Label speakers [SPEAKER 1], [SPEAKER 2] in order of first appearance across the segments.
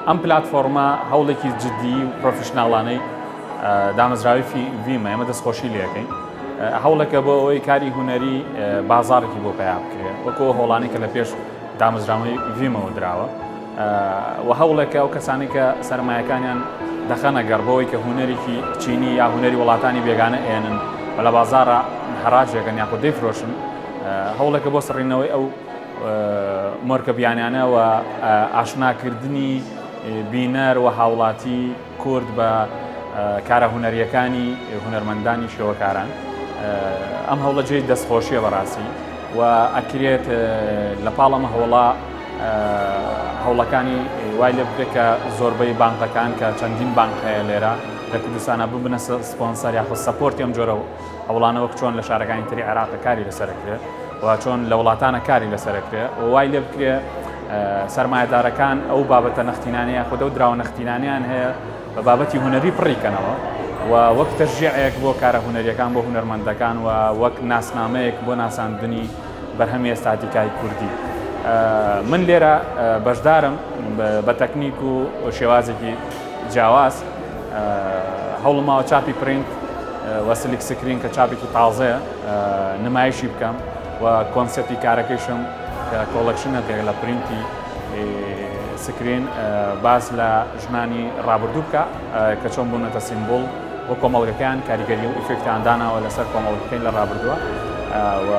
[SPEAKER 1] ئەم پلتفۆرمە هەوڵێکی جددی و پرۆفشناڵانەی دامەزراوی ڤیمە ئێمە دەستخۆشی لێەکەین هەوڵەکە بۆ ئەوەی کاری هونەری بازارێکی بۆ پیا بکرێت وەکو هۆڵانی کە لە پێش دامەزراوەی ڤیمەوە دراوە و هەوڵێکە ئەو کەسانی کە سەرمایەکانیان دەخەنە گەڕبەوەی کە هونەرێکی چینی یا هونەری وڵاتانی بێگانە ئێنن و لە بازارە هەراجێکن یاخۆ دەیفرۆشن هەوڵێکە بۆ سڕینەوەی ئەو مۆرکەبیانیانە و ئاشناکردنی بینەر و هاوڵاتی کورد بە کارە هونەریەکانی هونەرمەندانی شێوەکاران ئەم هەوڵە جێی دەستخۆشیە بەڕاستی و ئەکرێت لە پاڵەمە هەوڵا هەوڵەکانی وای لێ بکرێت کە زۆربەی بانکەکان کە چەندین بانک هەیە لێرە لە کوردستانە ببنە سپۆنسەر یاخۆ سەپۆرتی ئەم جۆرە هەوڵانە وەک چۆن لە شارەکانی تری عێراق کاری لەسەرکرێت و چۆن لە وڵاتانە کاری لەسەرکرێت و وای لێ بکرێت سەرمایەدارەکان ئەو بابەتە نەختینانەیە خودە و دراوە نەختینانیان هەیە بە بابەتی هونەری پڕیکەنەوە و وەک تەشجیعێک بۆ کارە هونەریەکان بۆ هونەرمەندەکان و وەک ناسنامەیەک بۆ ناساندنی بەرهەمی ئێستاتیکای کوردی من لێرە بەشدارم بە تەکنیک و شێوازێکی جیاواز هەوڵماوە چاپی پرینت و سلیک سکرین کە چاپێکی تازەیە نمایشی بکەم و کۆنسپتی کارەکەیشم کە کۆڵەکشنەکە لە پرینتی سکرین باز لە ژنانی ڕابردوو بکە کە چۆن بوونەتە سیمبۆل بۆ کۆمەڵگەکان کاریگەری و ئیفێکتیان داناوە لەسەر کۆمەڵگەکەین لە ڕابردووە و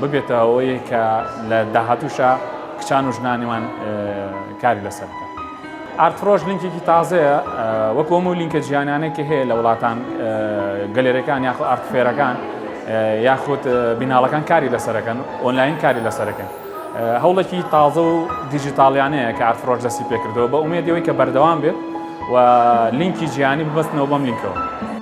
[SPEAKER 1] ببێتە ئەوەیە کە لە داهاتووشە کچان و ژنانیوان کاری لەسەر بکە. ئارتفرۆش لینکێکی تازەیە وەکو هەموو لینکە جیهانیانێکی هەیە لە وڵاتان گەلێرەکان یاخۆ ئارتفێرەکان یاخود بیناڵەکان کاری لەسەرەکەن ئۆنلاین کاری لەسەرەکەن هەوڵێکی تازە و دیجیتاڵیانەیە کە ئارتفرۆش دەستی پێکردەوە بە ئومێدیەوەی کە بەردەوام بێت و لینکی جیهانی ببەستنەوە بەم لینکەوە.